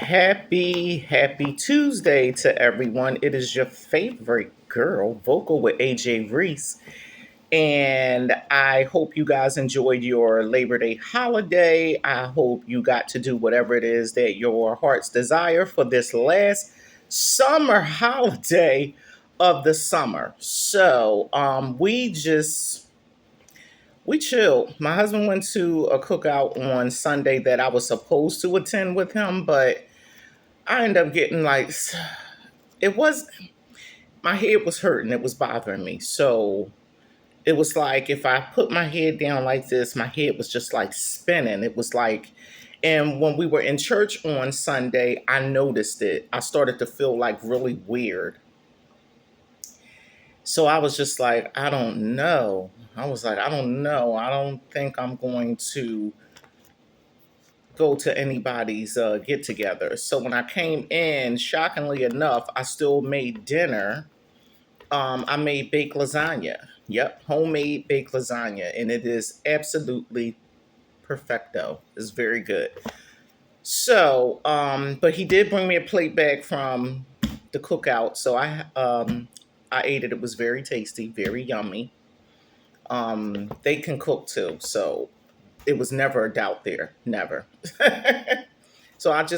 Happy Tuesday to everyone. It is your favorite girl, Vocal with AJ Reese. And I hope you guys enjoyed your Labor Day holiday. I hope you got to do whatever it is that your heart's desire for this last summer holiday of the summer. We chilled. My husband went to a cookout on Sunday that I was supposed to attend with him, but I ended up getting like it was my head was hurting, it was bothering me. So it was like if I put my head down like this, my head was just like spinning. It was like and when we were in church on Sunday, I noticed it. I started to feel like really weird. So I was just like, I don't know. I was like, I don't know. I don't think I'm going to go to anybody's get together. So when I came in, shockingly enough, I still made dinner. I made baked lasagna. Yep, homemade baked lasagna, and it is absolutely perfecto. It's very good. But he did bring me a plate back from the cookout, so I ate it. It was very tasty, very yummy. They can cook too, so it was never a doubt there. Never. So after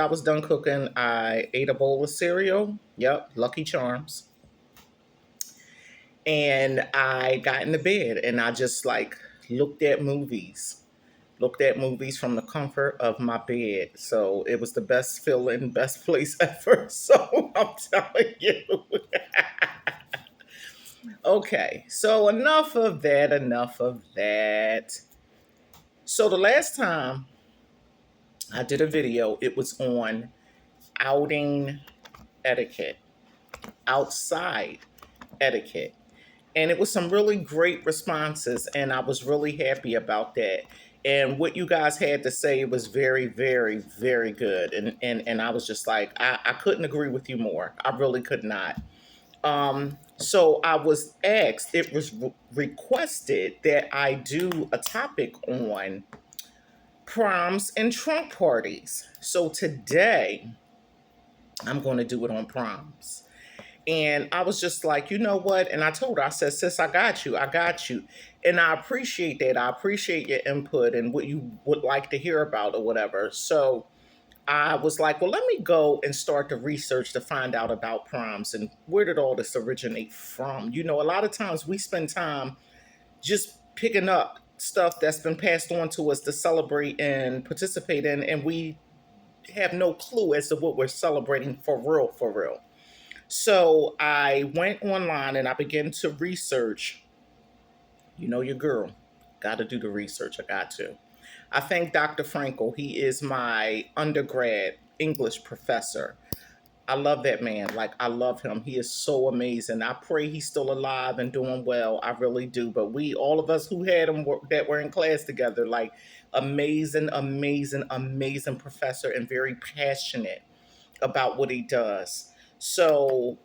I was done cooking, I ate a bowl of cereal. Yep, Lucky Charms. And I got in the bed and I just like looked at movies. Looked at movies from the comfort of my bed. So it was the best feeling, best place ever. So I'm telling you. Okay, so enough of that. So the last time I did a video, it was on outing etiquette, outside etiquette. And it was some really great responses, and I was really happy about that. And what you guys had to say was very, very, very good. And I was just like, I couldn't agree with you more. I really could not. So I was asked, it was requested that I do a topic on proms and trunk parties. So today I'm going to do it on proms. And I was just like, you know what? And I told her, I said, sis, I got you. I got you. And I appreciate that. I appreciate your input and what you would like to hear about or whatever. So I was like, well, let me go and start the research to find out about proms and where did all this originate from. You know, a lot of times we spend time just picking up stuff that's been passed on to us to celebrate and participate in, and we have no clue as to what we're celebrating for real, for real. So I went online and I began to research. You know, your girl. Got to do the research. I got to. I thank Dr. Frankel. He is my undergrad English professor. I love that man. Like, I love him. He is so amazing. I pray he's still alive and doing well. I really do. But all of us who had him that were in class together, like, amazing, amazing, amazing professor and very passionate about what he does. So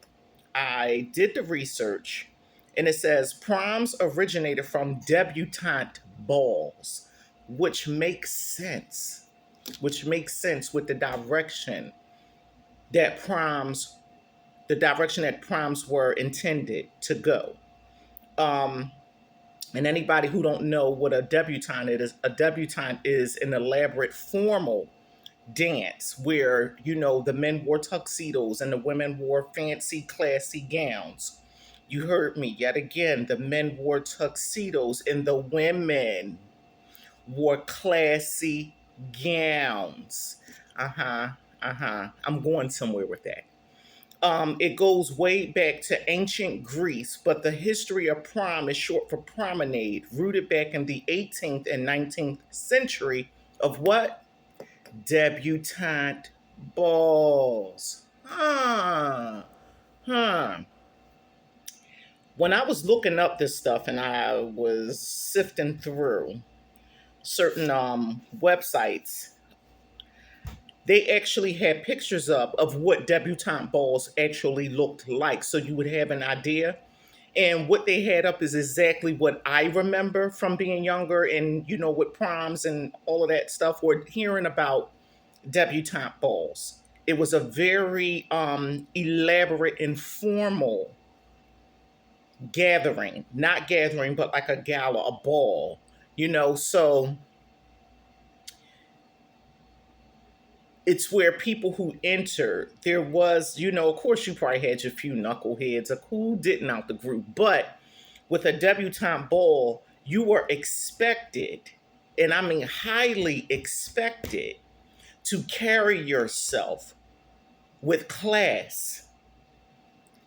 I did the research, and it says proms originated from debutante balls, which makes sense. Which makes sense with that proms, the direction that proms were intended to go. Um, and anybody who don't know what a debutante is an elaborate formal dance where the men wore tuxedos and the women wore fancy classy gowns. You heard me yet again. The men wore tuxedos and the women wore classy gowns. I'm going somewhere with that. It goes way back to ancient Greece, but the history of prom is short for promenade, rooted back in the 18th and 19th century of what? Debutante balls. Huh. When I was looking up this stuff and I was sifting through certain websites, they actually had pictures of what debutante balls actually looked like, so you would have an idea. And what they had up is exactly what I remember from being younger and with proms and all of that stuff, or hearing about debutante balls. It was a very elaborate, informal gathering, not gathering, but like a gala, a ball, So it's where people who entered, there was, of course, you probably had your few knuckleheads, of who didn't out the group, but with a debutante ball, you were expected, and I mean highly expected, to carry yourself with class.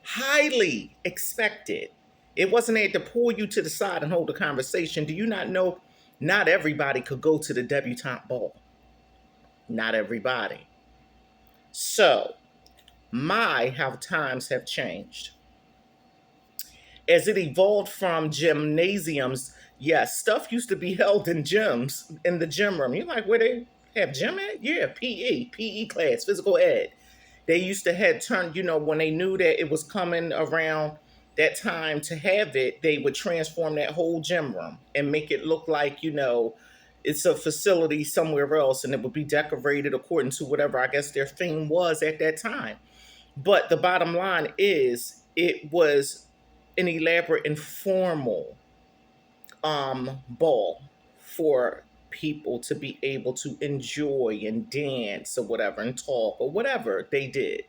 Highly expected. It wasn't there to pull you to the side and hold a conversation. Do you not know not everybody could go to the debutante ball? Not everybody. So, how times have changed. As it evolved from gymnasiums, yes, stuff used to be held in gyms, in the gym room. You're like, where they have gym at? Yeah, PE class, physical ed. They used to have turned, when they knew that it was coming around that time to have it, they would transform that whole gym room and make it look like, it's a facility somewhere else, and it would be decorated according to whatever I guess their theme was at that time. But the bottom line is it was an elaborate informal ball for people to be able to enjoy and dance or whatever and talk or whatever they did.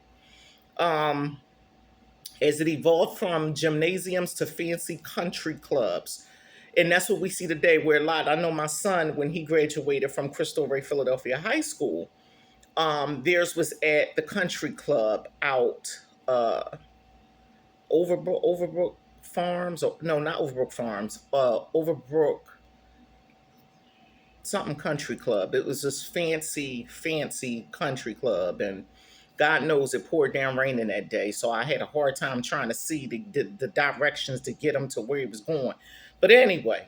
Um, as it evolved from gymnasiums to fancy country clubs. And that's what we see today, where a lot, I know my son, when he graduated from Cristo Rey Philadelphia High School, theirs was at the country club out Overbrook Farms, or no, not Overbrook Farms, Overbrook something country club. It was this fancy country club, and God knows it poured down raining that day. So I had a hard time trying to see the directions to get him to where he was going. But anyway,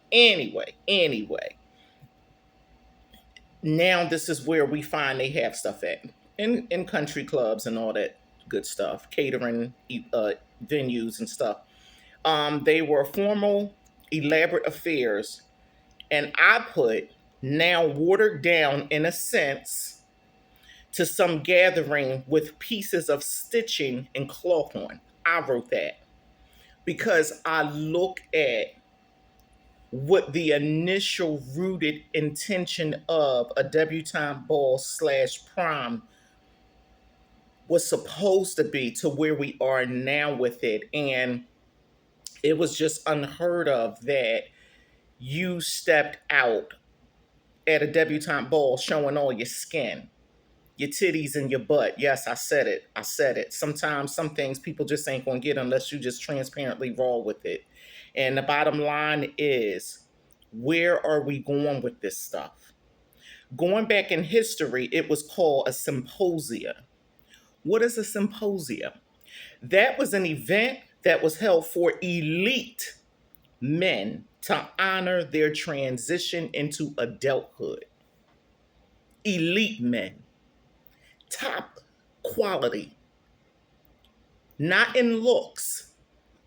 now this is where we find they have stuff at in country clubs and all that good stuff, catering venues and stuff. They were formal, elaborate affairs, and I put now watered down in a sense to some gathering with pieces of stitching and cloth on. I wrote that because I look at what the initial rooted intention of a debutante ball slash prom was supposed to be to where we are now with it. And it was just unheard of that you stepped out at a debutante ball showing all your skin, your titties and your butt. Yes, I said it. I said it. Sometimes some things people just ain't gonna get unless you just transparently raw with it. And the bottom line is, where are we going with this stuff? Going back in history, it was called a symposia. What is a symposia? That was an event that was held for elite men to honor their transition into adulthood. Elite men, top quality, not in looks.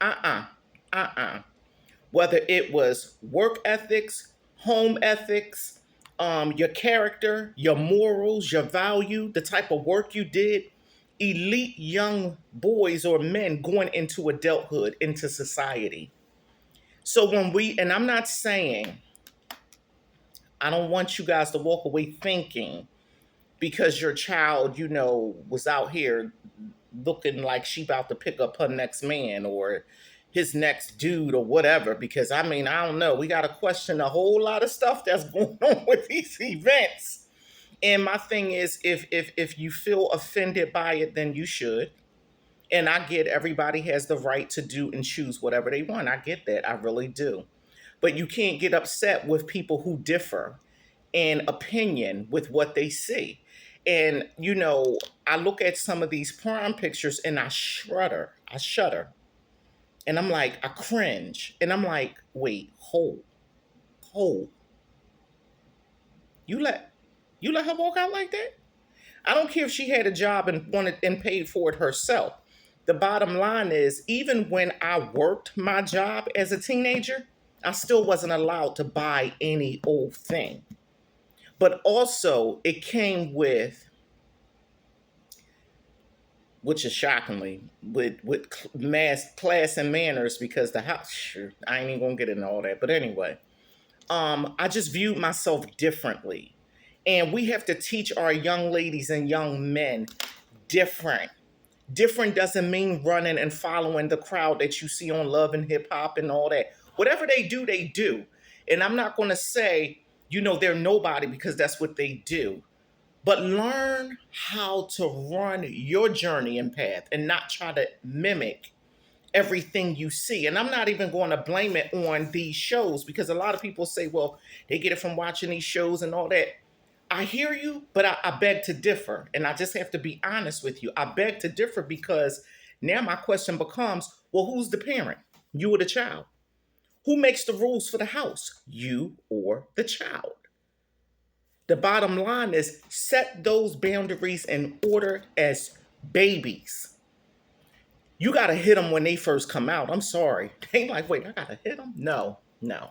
Uh uh-uh, uh. Whether it was work ethics, home ethics, your character, your morals, your value, the type of work you did, elite young boys or men going into adulthood, into society. So and I'm not saying, I don't want you guys to walk away thinking because your child, was out here looking like she about to pick up her next man or his next dude or whatever. Because I mean, I don't know. We got to question a whole lot of stuff that's going on with these events. And my thing is, if you feel offended by it, then you should. And I get everybody has the right to do and choose whatever they want. I get that. I really do. But you can't get upset with people who differ in opinion with what they see. And, I look at some of these prom pictures and I shudder. I shudder. And I'm like, I cringe. And I'm like, wait, hold. You let you let her walk out like that? I don't care if she had a job and wanted and paid for it herself. The bottom line is, even when I worked my job as a teenager, I still wasn't allowed to buy any old thing. But also, it came with which is shockingly with mass class and manners because the house. Sure, I ain't even gonna get into all that, but anyway, I just viewed myself differently, and we have to teach our young ladies and young men different. Different doesn't mean running and following the crowd that you see on Love and Hip Hop and all that. Whatever they do, they do. And I'm not going to say, they're nobody because that's what they do. But learn how to run your journey and path and not try to mimic everything you see. And I'm not even going to blame it on these shows because a lot of people say, well, they get it from watching these shows and all that. I hear you, but I beg to differ. And I just have to be honest with you. I beg to differ because now my question becomes, well, who's the parent? You or the child? Who makes the rules for the house? You or the child? The bottom line is set those boundaries in order as babies. You got to hit them when they first come out. I'm sorry. They ain't like, wait, I got to hit them? No, no.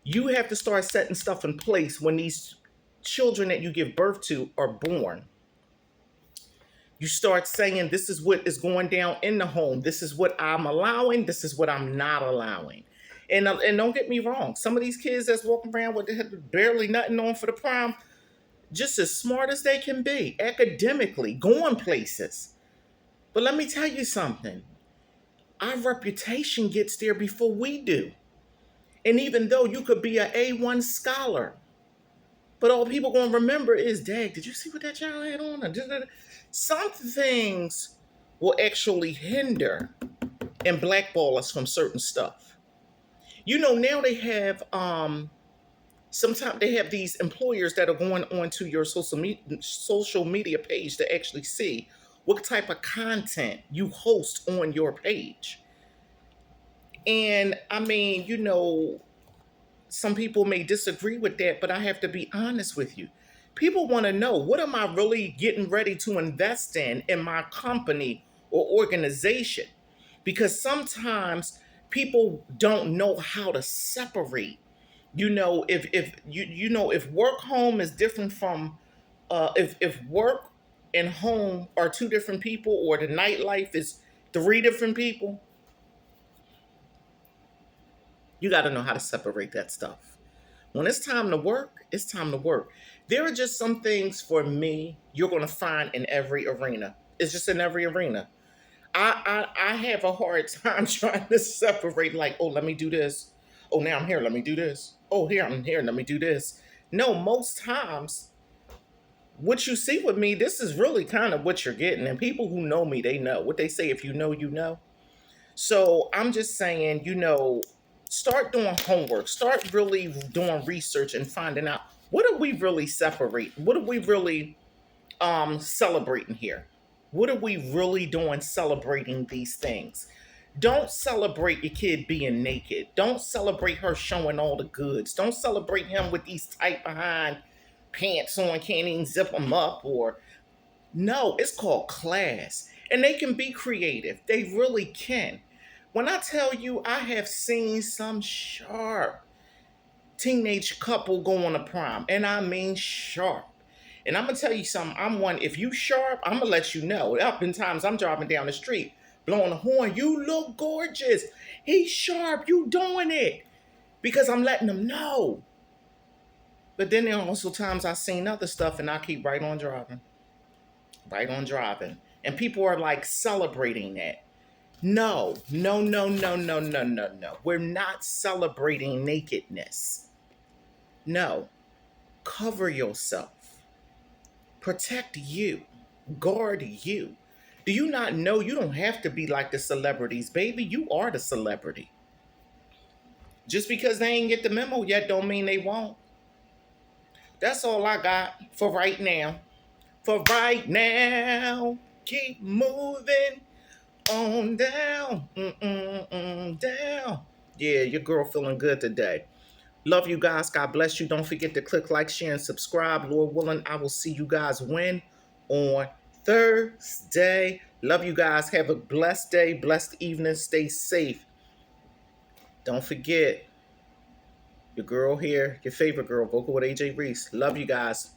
You have to start setting stuff in place when these children that you give birth to are born. You start saying, this is what is going down in the home. This is what I'm allowing. This is what I'm not allowing. And don't get me wrong. Some of these kids that's walking around with barely nothing on for the prom, just as smart as they can be, academically, going places. But let me tell you something. Our reputation gets there before we do. And even though you could be an A1 scholar, but all people going to remember is, Dag, did you see what that child had on? Some things will actually hinder and blackball us from certain stuff. Now they have, sometimes they have these employers that are going onto your social media page to actually see what type of content you host on your page. And I mean, some people may disagree with that, but I have to be honest with you. People want to know, what am I really getting ready to invest in my company or organization? Because sometimes people don't know how to separate. If work home is different from if work and home are two different people, or the nightlife is three different people, you got to know how to separate that stuff. When it's time to work, it's time to work. There are just some things for me you're going to find in every arena. It's just in every arena. I have a hard time trying to separate, like, oh, let me do this. Oh, now I'm here, let me do this. Oh, here I'm here, let me do this. No, most times, what you see with me, this is really kind of what you're getting. And people who know me, they know. What they say, if you know, you know. So I'm just saying, start doing homework, start really doing research and finding out, what are we really separating? What are we really celebrating here? What are we really doing celebrating these things? Don't celebrate your kid being naked. Don't celebrate her showing all the goods. Don't celebrate him with these tight behind pants on, can't even zip them up. Or no, it's called class. And they can be creative. They really can. When I tell you, I have seen some sharp teenage couple go on a prom, and I mean sharp. And I'm gonna tell you something. I'm one. If you sharp, I'm gonna let you know. There have been times I'm driving down the street, blowing the horn. You look gorgeous. He's sharp. You doing it? Because I'm letting them know. But then there are also times I've seen other stuff, and I keep right on driving, right on driving, and people are like celebrating that. No, no, no, no, no, no, no, no. We're not celebrating nakedness. No, cover yourself. Protect you. Guard you. Do you not know you don't have to be like the celebrities, baby? You are the celebrity. Just because they ain't get the memo yet don't mean they won't. That's all I got for right now. For right now, keep moving on down. Down. Yeah, your girl feeling good today. Love you guys. God bless you. Don't forget to click like, share, and subscribe. Lord willing, I will see you guys when? On Thursday. Love you guys. Have a blessed day, blessed evening. Stay safe. Don't forget, your girl here, your favorite girl, vocal with AJ Reese. Love you guys.